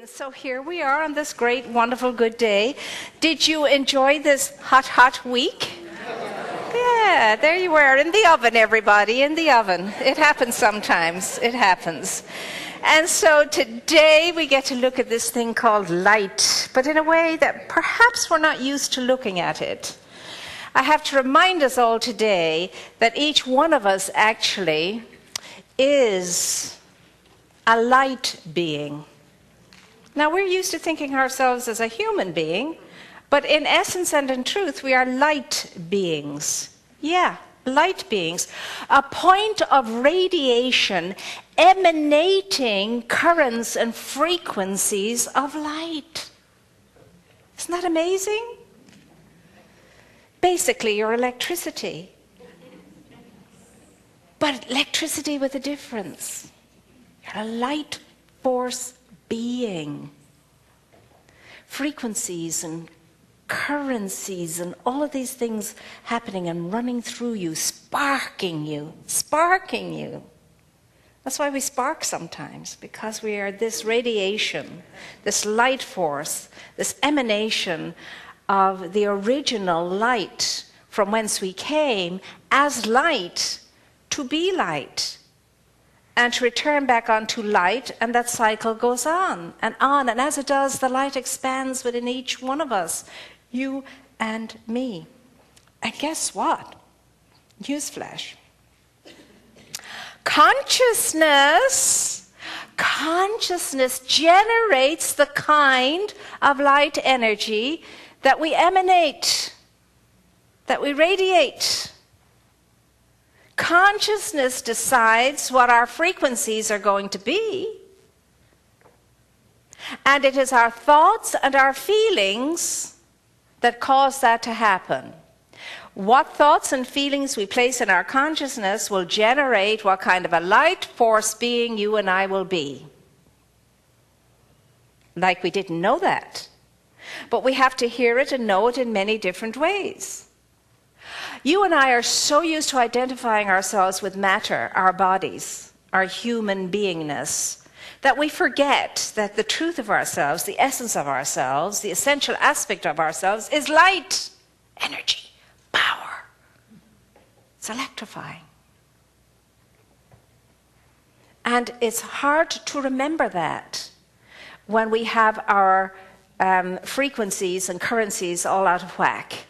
So here we are on this great, wonderful, good day. Did you enjoy this hot, hot week? Yeah, there you were, in the oven, everybody, in the oven. It happens sometimes. It happens. And so today we get to look at this thing called light, but in a way that perhaps we're not used to looking at it. I have to remind us all today that each one of us actually is a light being. Now, we're used to thinking ourselves as a human being, but in essence and in truth, we are light beings. Yeah, light beings. A point of radiation emanating currents and frequencies of light. Isn't that amazing? Basically, you're electricity. But electricity with a difference. You're a light force being. Frequencies and currencies and all of these things happening and running through you, sparking you, sparking you. That's why we spark sometimes, because we are this radiation, this light force, this emanation of the original light from whence we came as light to be light. And to return back onto light, and that cycle goes on. And as it does, the light expands within each one of us, you and me. And guess what? Newsflash. Consciousness generates the kind of light energy that we emanate, that we radiate. Consciousness decides what our frequencies are going to be. And it is our thoughts and our feelings that cause that to happen. What thoughts and feelings we place in our consciousness will generate what kind of a light force being you and I will be. Like we didn't know that. But we have to hear it and know it in many different ways. You and I are so used to identifying ourselves with matter, our bodies, our human beingness, that we forget that the truth of ourselves, the essence of ourselves, the essential aspect of ourselves is light, energy, power. It's electrifying. And it's hard to remember that when we have our frequencies and currencies all out of whack.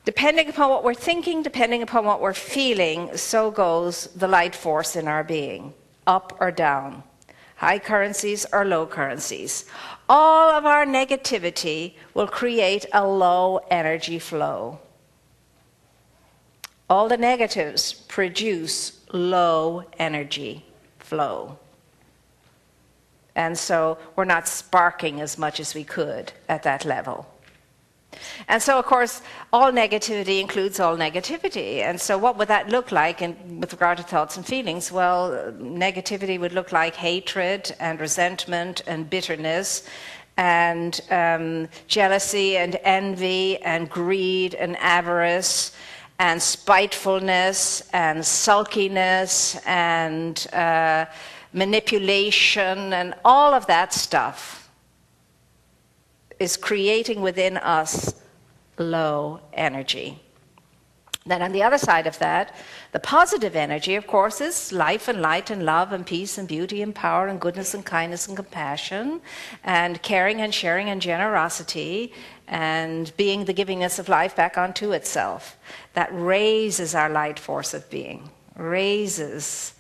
Depending upon what we're thinking, depending upon what we're feeling, so goes the light force in our being, up or down, high currencies or low currencies. All of our negativity will create a low energy flow. All the negatives produce low energy flow. And so we're not sparking as much as we could at that level. And so, of course, all negativity includes all negativity. And so what would that look like with regard to thoughts and feelings? Well, negativity would look like hatred and resentment and bitterness and jealousy and envy and greed and avarice and spitefulness and sulkiness and manipulation and all of that stuff is creating within us low energy. Then on the other side of that, the positive energy, of course, is life and light and love and peace and beauty and power and goodness and kindness and compassion and caring and sharing and generosity and being the givingness of life back onto itself. That raises our light force of being, raises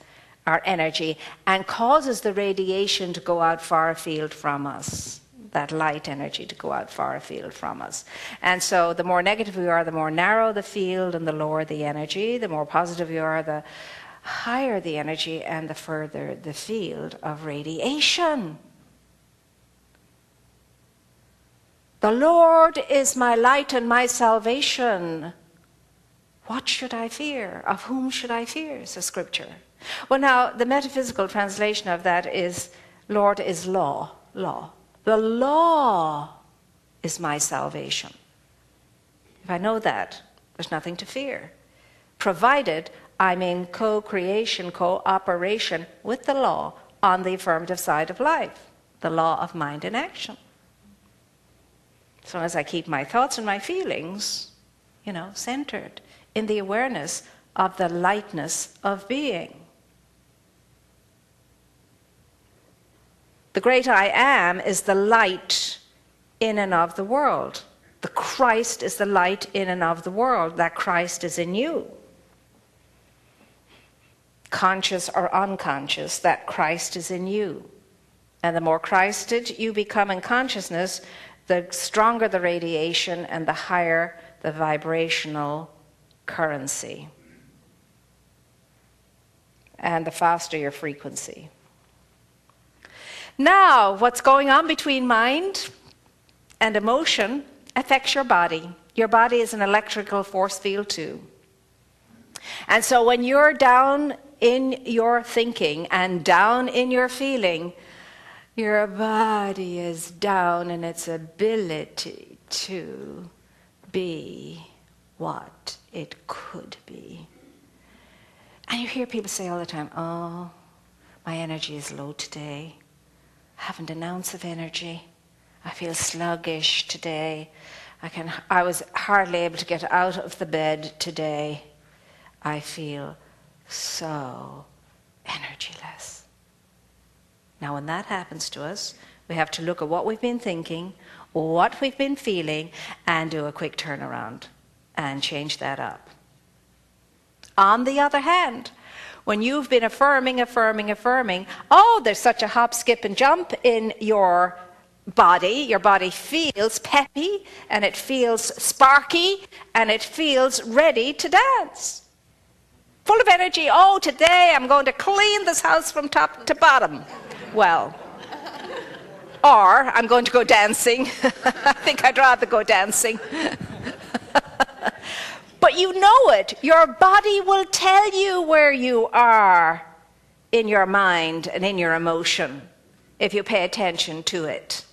our energy and causes the radiation to go out far afield from us. That light energy to go out far afield from us. And so the more negative we are, the more narrow the field and the lower the energy. The more positive you are, the higher the energy and the further the field of radiation. The Lord is my light and my salvation. What should I fear? Of whom should I fear? Says Scripture. Well, now, the metaphysical translation of that is, Lord is law, law. The law is my salvation. If I know that, there's nothing to fear, provided I'm in co-creation, cooperation with the law on the affirmative side of life. the law of mind in action. So as I keep my thoughts and my feelings, centered in the awareness of the lightness of being. The great I am is the light in and of the world. The Christ is the light in and of the world. That Christ is in you. Conscious or unconscious, that Christ is in you. And the more Christed you become in consciousness, the stronger the radiation and the higher the vibrational currency. And the faster your frequency. Now, what's going on between mind and emotion affects your body. Your body is an electrical force field too. And so when you're down in your thinking and down in your feeling, your body is down in its ability to be what it could be. And you hear people say all the time, oh, my energy is low today. I haven't an ounce of energy. I feel sluggish today. I was hardly able to get out of the bed today. I feel so energyless. Now, when that happens to us, we have to look at what we've been thinking, what we've been feeling, and do a quick turnaround and change that up. On the other hand, when you've been affirming, oh, there's such a hop, skip, and jump in your body feels peppy, and it feels sparky, and it feels ready to dance. Full of energy. Oh, today I'm going to clean this house from top to bottom. Well, or I'm going to go dancing. I think I'd rather go dancing. But you know it. Your body will tell you where you are in your mind and in your emotion if you pay attention to it.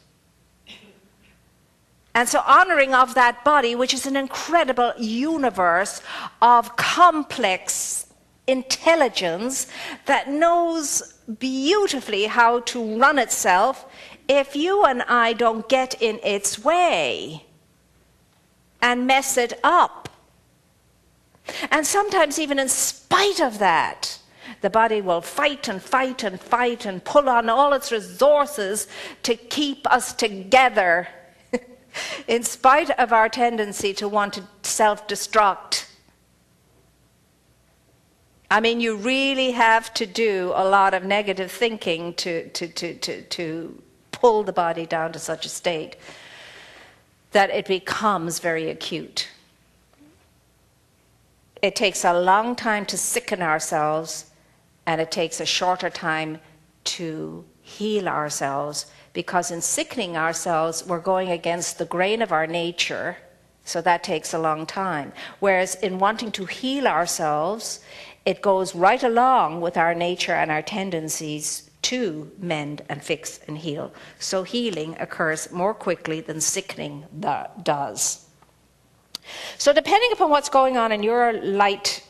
And so honoring of that body, which is an incredible universe of complex intelligence that knows beautifully how to run itself, if you and I don't get in its way and mess it up. And sometimes even in spite of that, the body will fight and fight and fight and pull on all its resources to keep us together in spite of our tendency to want to self-destruct. I mean, you really have to do a lot of negative thinking to pull the body down to such a state that it becomes very acute. It takes a long time to sicken ourselves, and it takes a shorter time to heal ourselves, because in sickening ourselves, we're going against the grain of our nature, so that takes a long time. Whereas in wanting to heal ourselves, it goes right along with our nature and our tendencies to mend and fix and heal. So healing occurs more quickly than sickening does. So depending upon what's going on in your light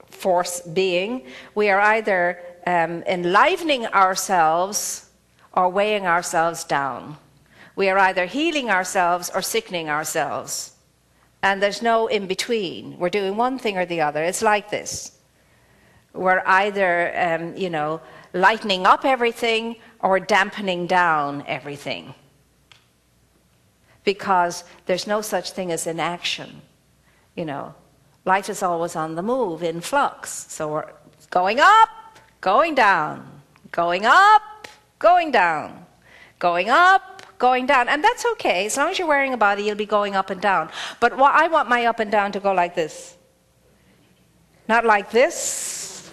force being, we are either enlivening ourselves or weighing ourselves down. We are either healing ourselves or sickening ourselves. And there's no in between. We're doing one thing or the other. It's like this. We're either, lightening up everything or dampening down everything. Because there's no such thing as inaction. Life is always on the move, in flux. So we're going up, going down, going up, going down, going up, going down. And that's okay. As long as you're wearing a body, you'll be going up and down. But I want my up and down to go like this. Not like this.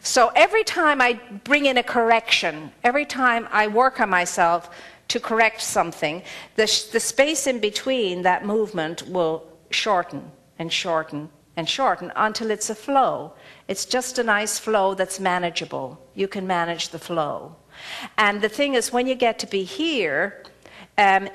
So every time I bring in a correction, every time I work on myself to correct something, the space in between that movement will shorten and shorten and shorten until it's a flow. It's just a nice flow that's manageable. You can manage the flow. And the thing is, when you get to be here,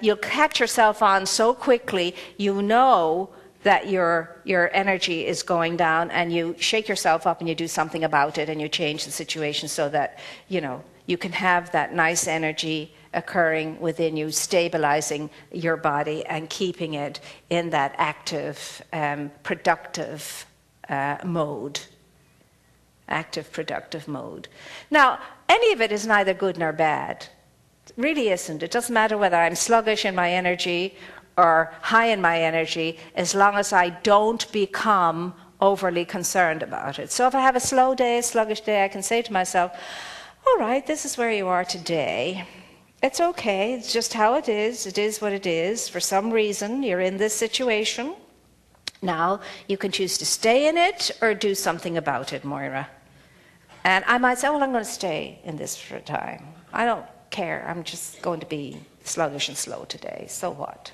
you'll catch yourself on so quickly, you know that your energy is going down, and you shake yourself up and you do something about it, and you change the situation so that, you you can have that nice energy occurring within you, stabilizing your body and keeping it in that active, productive mode. Active, productive mode. Now, any of it is neither good nor bad. It really isn't. It doesn't matter whether I'm sluggish in my energy or high in my energy, as long as I don't become overly concerned about it. So if I have a slow day, a sluggish day, I can say to myself, all right, this is where you are today. It's okay, it's just how it is what it is. For some reason, you're in this situation. Now, you can choose to stay in it or do something about it, Moira. And I might say, well, I'm going to stay in this for a time. I don't care, I'm just going to be sluggish and slow today. So what?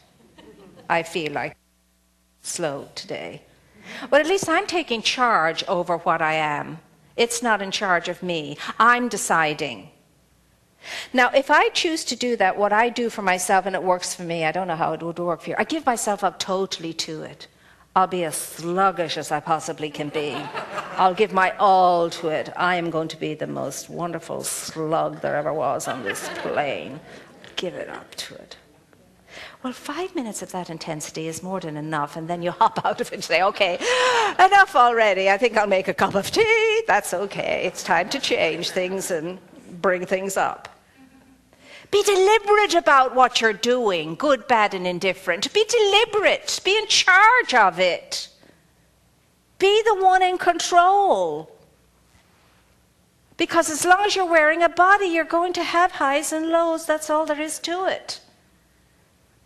I feel like slow today. But at least I'm taking charge over what I am. It's not in charge of me. I'm deciding. Now, if I choose to do that, what I do for myself, and it works for me, I don't know how it would work for you, I give myself up totally to it. I'll be as sluggish as I possibly can be. I'll give my all to it. I am going to be the most wonderful slug there ever was on this plane. Give it up to it. Well, 5 minutes of that intensity is more than enough, and then you hop out of it and say, okay, enough already. I think I'll make a cup of tea. That's okay. It's time to change things and bring things up. Be deliberate about what you're doing, good, bad, and indifferent. Be deliberate. Be in charge of it. Be the one in control. Because as long as you're wearing a body, you're going to have highs and lows. That's all there is to it.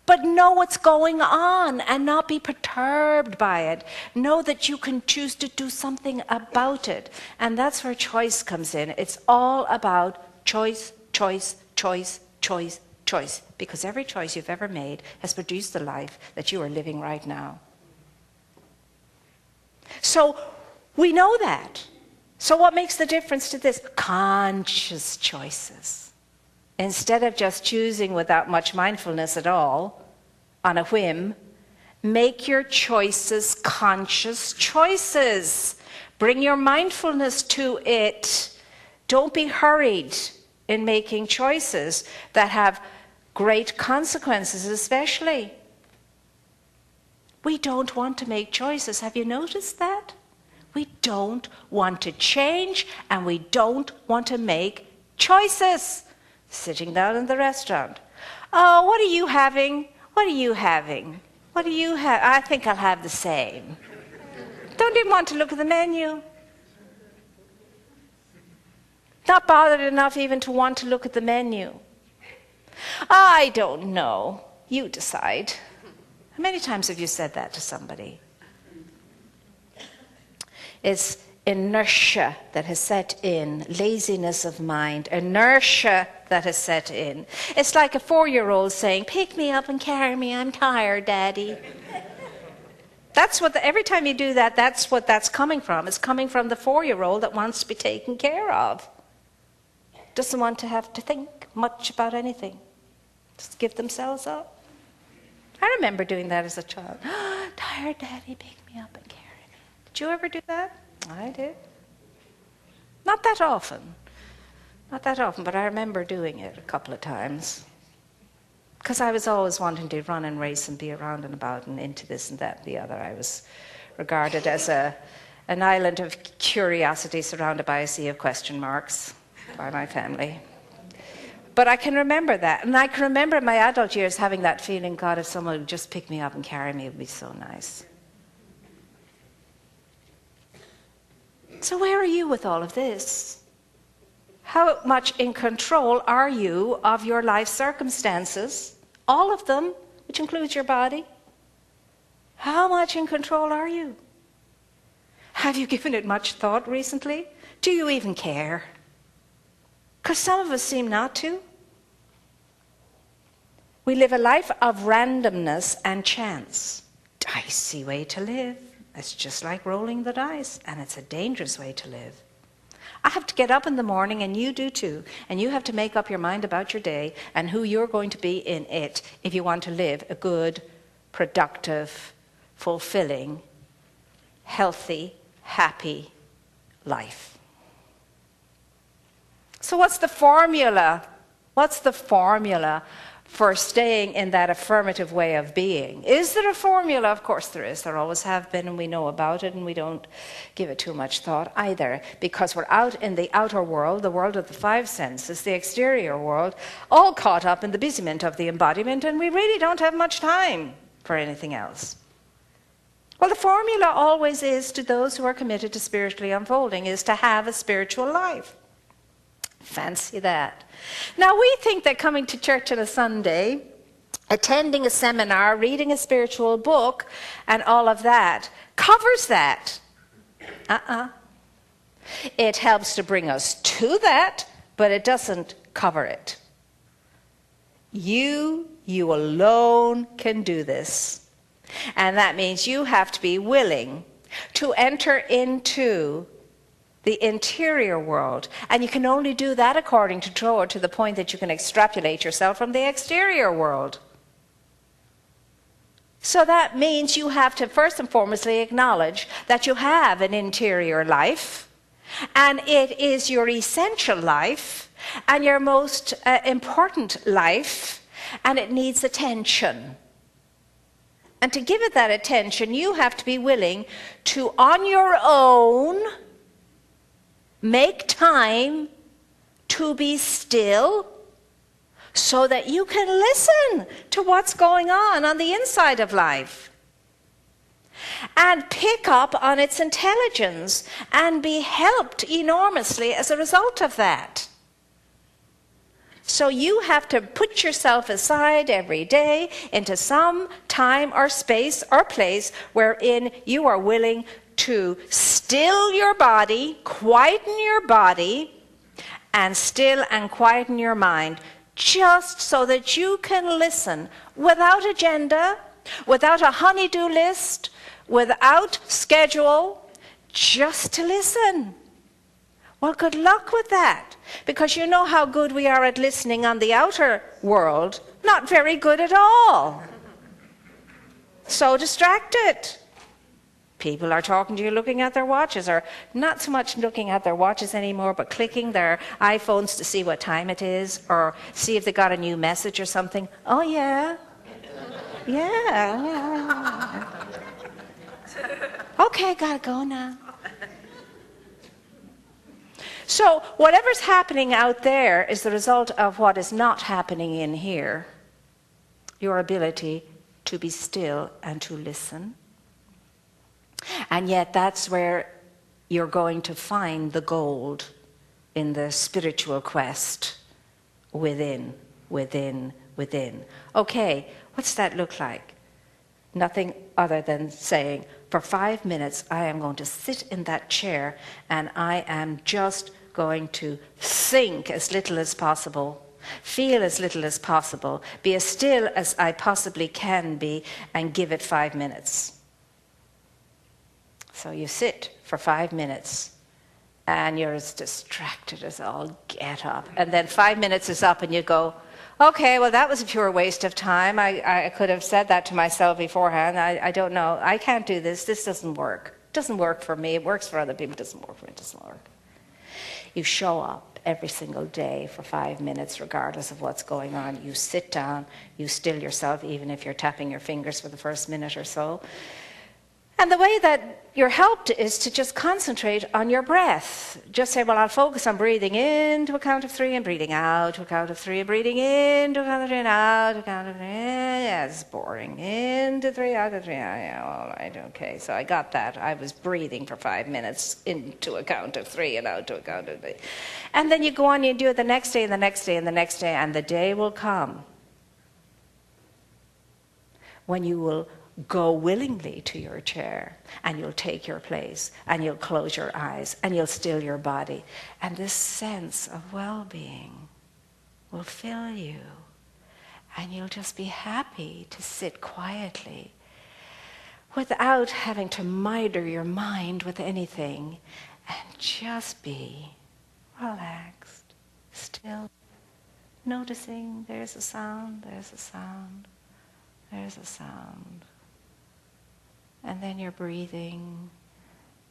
But know what's going on and not be perturbed by it. Know that you can choose to do something about it. And that's where choice comes in. It's all about choice, choice, choice, choice, choice. Because every choice you've ever made has produced the life that you are living right now. So we know that. So what makes the difference to this? Conscious choices. Instead of just choosing without much mindfulness at all, on a whim, make your choices conscious choices. Bring your mindfulness to it. Don't be hurried in making choices that have great consequences, especially. We don't want to make choices. Have you noticed that? We don't want to change, and we don't want to make choices. Sitting down in the restaurant. Oh, what are you having? What are you having? What do you have? I think I'll have the same. Don't even want to look at the menu. Not bothered enough even to want to look at the menu. I don't know. You decide. How many times have you said that to somebody? It's inertia that has set in, laziness of mind, inertia that has set in. It's like a 4-year-old saying, pick me up and carry me, I'm tired, Daddy. That's what, every time you do that, that's what that's coming from. It's coming from the 4-year-old that wants to be taken care of. Doesn't want to have to think much about anything. Just give themselves up. I remember doing that as a child. Tired, Daddy, pick me up and carry me. Did you ever do that? I did. Not that often. Not that often, but I remember doing it a couple of times. Because I was always wanting to run and race and be around and about and into this and that and the other. I was regarded as an island of curiosity surrounded by a sea of question marks by my family. But I can remember that. And I can remember in my adult years having that feeling, God, if someone would just pick me up and carry me, it would be so nice. So where are you with all of this? How much in control are you of your life circumstances? All of them, which includes your body. How much in control are you? Have you given it much thought recently? Do you even care? Because some of us seem not to. We live a life of randomness and chance. Dicey way to live. It's just like rolling the dice, and it's a dangerous way to live. I have to get up in the morning, and you do too, and you have to make up your mind about your day and who you're going to be in it if you want to live a good, productive, fulfilling, healthy, happy life. So what's the formula? What's the formula for staying in that affirmative way of being? Is there a formula? Of course there is. There always have been, and we know about it, and we don't give it too much thought either, because we're out in the outer world, the world of the five senses, the exterior world, all caught up in the busyness of the embodiment, and we really don't have much time for anything else. Well, the formula always is, to those who are committed to spiritually unfolding, is to have a spiritual life. Fancy that. Now, we think that coming to church on a Sunday, attending a seminar, reading a spiritual book, and all of that covers that. It helps to bring us to that, but it doesn't cover it. You alone can do this. And that means you have to be willing to enter into the interior world. And you can only do that, according to Trower, to the point that you can extrapolate yourself from the exterior world. So that means you have to first and foremostly acknowledge that you have an interior life, and it is your essential life and your most important life, and it needs attention. And to give it that attention, you have to be willing to, on your own, make time to be still so that you can listen to what's going on the inside of life, and pick up on its intelligence and be helped enormously as a result of that. So you have to put yourself aside every day into some time or space or place wherein you are willing to still your body, quieten your body, and still and quieten your mind, just so that you can listen without agenda, without a honey-do list, without schedule, just to listen. Well, good luck with that, because you know how good we are at listening on the outer world. Not very good at all. So distracted. People are talking to you looking at their watches, or not so much looking at their watches anymore, but clicking their iPhones to see what time it is, or see if they got a new message or something. Oh, yeah. Yeah. Okay, gotta go now. So whatever's happening out there is the result of what is not happening in here. Your ability to be still and to listen. And yet that's where you're going to find the gold in the spiritual quest within. Okay, what's that look like? Nothing other than saying, for 5 minutes I am going to sit in that chair and I am just going to think as little as possible, feel as little as possible, be as still as I possibly can be, and give it 5 minutes. So you sit for 5 minutes and you're as distracted as all get up. And then 5 minutes is up and you go, okay, well, that was a pure waste of time. I could have said that to myself beforehand. I don't know. I can't do this. This doesn't work. It doesn't work for me. It works for other people. It doesn't work for me. It doesn't work. You show up every single day for 5 minutes, regardless of what's going on. You sit down. You still yourself, even if you're tapping your fingers for the first minute or so. And the way that you're helped is to just concentrate on your breath. Just say, well, I'll focus on breathing in to a count of 3 and breathing out to a count of 3 and breathing in to a count of 3 and out to a count of 3. Yeah, it's boring. In to 3, out to 3. Yeah, all right, okay. So I got that. I was breathing for 5 minutes into a count of 3 and out to a count of 3. And then you go on, you do it the next day and the next day and the next day, and the day will come when you will go willingly to your chair, and you'll take your place, and you'll close your eyes, and you'll still your body. And this sense of well-being will fill you, and you'll just be happy to sit quietly without having to miter your mind with anything, and just be relaxed, still, noticing there's a sound, there's a sound, there's a sound. And then you're breathing,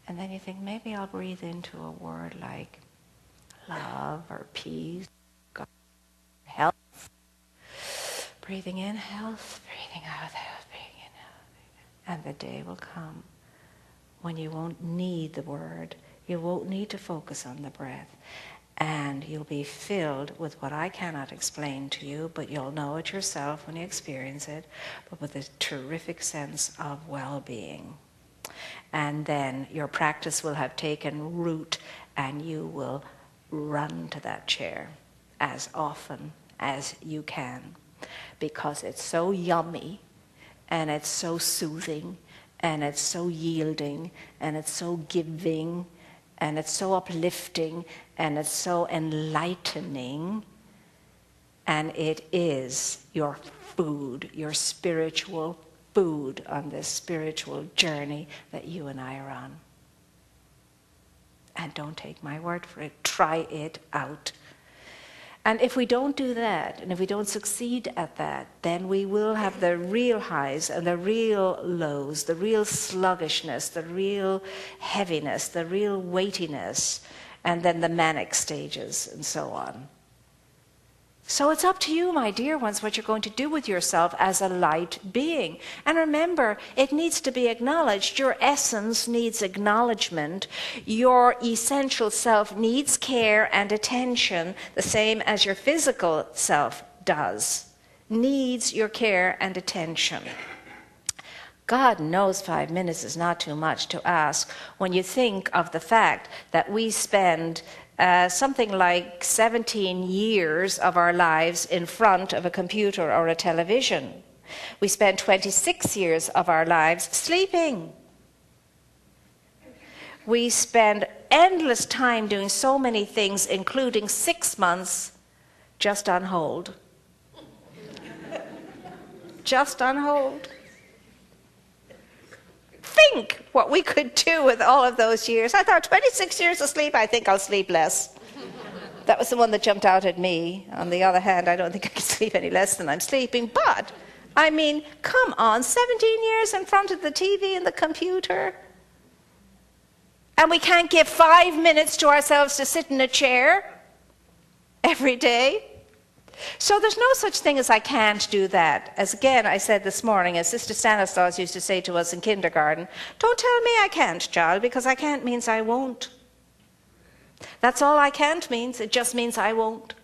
and then you think, maybe I'll breathe into a word like love or peace, God, health. Breathing in health, breathing out health, breathing in health. And the day will come when you won't need the word. You won't need to focus on the breath. And you'll be filled with what I cannot explain to you, but you'll know it yourself when you experience it, but with a terrific sense of well-being. And then your practice will have taken root, and you will run to that chair as often as you can, because it's so yummy, and it's so soothing, and it's so yielding, and it's so giving, and it's so uplifting, and it's so enlightening, and it is your food, your spiritual food on this spiritual journey that you and I are on. And don't take my word for it. Try it out. And if we don't do that, and if we don't succeed at that, then we will have the real highs and the real lows, the real sluggishness, the real heaviness, the real weightiness, and then the manic stages, and so on. So it's up to you, my dear ones, what you're going to do with yourself as a light being. And remember, it needs to be acknowledged. Your essence needs acknowledgement. Your essential self needs care and attention, the same as your physical self does. Needs your care and attention. God knows 5 minutes is not too much to ask when you think of the fact that we spend something like 17 years of our lives in front of a computer or a television. We spend 26 years of our lives sleeping. We spend endless time doing so many things, including 6 months just on hold. Just on hold. Think what we could do with all of those years. I thought 26 years of sleep, I think I'll sleep less. That was the one that jumped out at me. On the other hand, I don't think I can sleep any less than I'm sleeping. But, I mean, come on, 17 years in front of the TV and the computer. And we can't give 5 minutes to ourselves to sit in a chair every day. So there's no such thing as I can't do that. As again I said this morning, as Sister Stanislaus used to say to us in kindergarten, don't tell me I can't, child, because I can't means I won't. That's all I can't means. It just means I won't.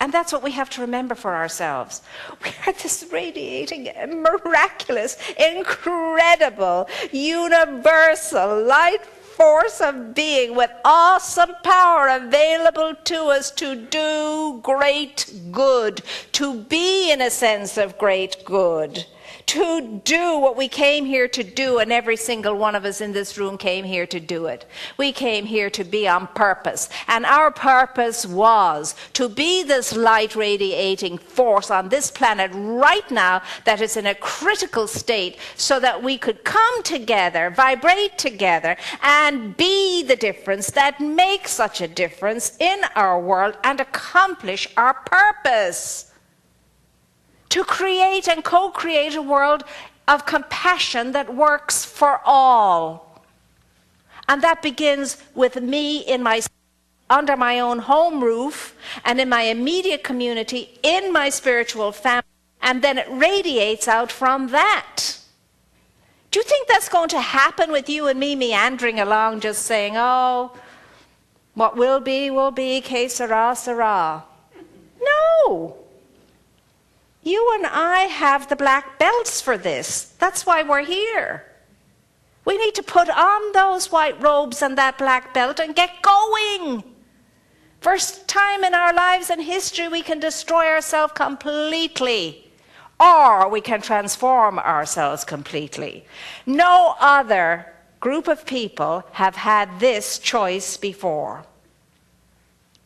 And that's what we have to remember for ourselves. We are this radiating, miraculous, incredible, universal light force of being with awesome power available to us to do great good, to be in a sense of great good, to do what we came here to do, and every single one of us in this room came here to do it. We came here to be on purpose, and our purpose was to be this light radiating force on this planet right now that is in a critical state, so that we could come together, vibrate together, and be the difference that makes such a difference in our world and accomplish our purpose. To create and co-create a world of compassion that works for all. And that begins with me in my, under my own home roof, and in my immediate community, in my spiritual family, and then it radiates out from that. Do you think that's going to happen with you and me meandering along just saying, oh, what will be, que sera, sera? No. You and I have the black belts for this. That's why we're here. We need to put on those white robes and that black belt and get going. First time in our lives and history we can destroy ourselves completely, or we can transform ourselves completely. No other group of people have had this choice before.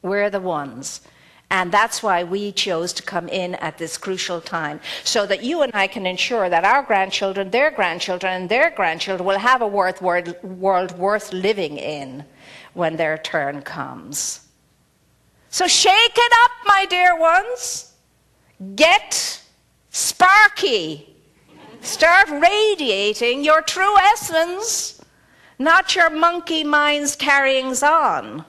We're the ones. And that's why we chose to come in at this crucial time, so that you and I can ensure that our grandchildren, their grandchildren, and their grandchildren will have a world worth living in when their turn comes. So shake it up, my dear ones. Get sparky. Start radiating your true essence. not your monkey mind's carryings on,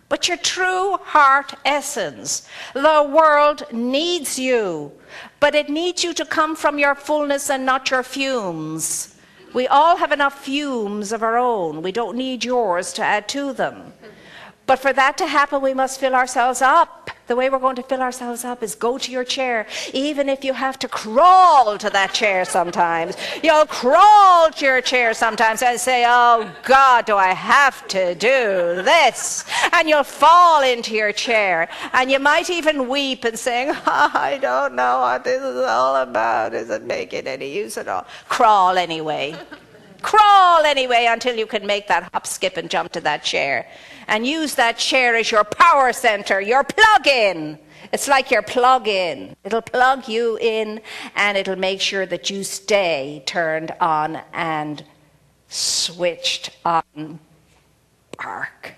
but your true heart essence. The world needs you, but it needs you to come from your fullness and not your fumes. We all have enough fumes of our own. We don't need yours to add to them. But for that to happen, we must fill ourselves up. The way we're going to fill ourselves up is go to your chair, even if you have to crawl to that chair sometimes. You'll crawl to your chair sometimes and say, oh God, do I have to do this? And you'll fall into your chair. And you might even weep and saying, I don't know what this is all about. Is it making any use at all? Crawl anyway. Crawl anyway until you can make that hop, skip, and jump to that chair. And use that chair as your power center, your plug-in. It's like your plug-in. It'll plug you in, and it'll make sure that you stay turned on and switched on bark.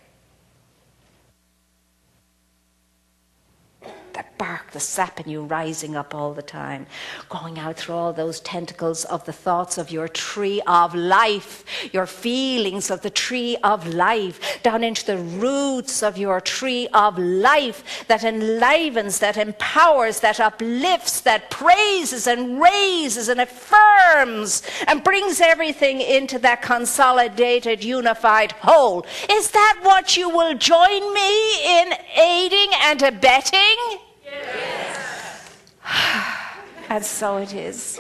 That bark, the sap in you rising up all the time, going out through all those tentacles of the thoughts of your tree of life, your feelings of the tree of life, down into the roots of your tree of life that enlivens, that empowers, that uplifts, that praises and raises and affirms and brings everything into that consolidated, unified whole. Is that what you will join me in aiding and abetting? Yes. And so it is.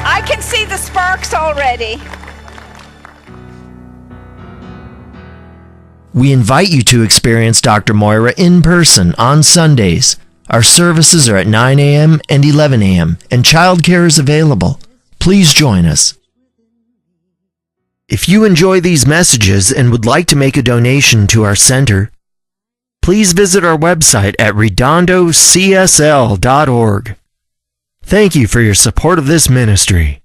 I can see the sparks already. We invite you to experience Dr. Moira in person on Sundays. Our services are at 9 a.m. and 11 a.m., and childcare is available. Please join us. If you enjoy these messages and would like to make a donation to our center, please visit our website at redondocsl.org. Thank you for your support of this ministry.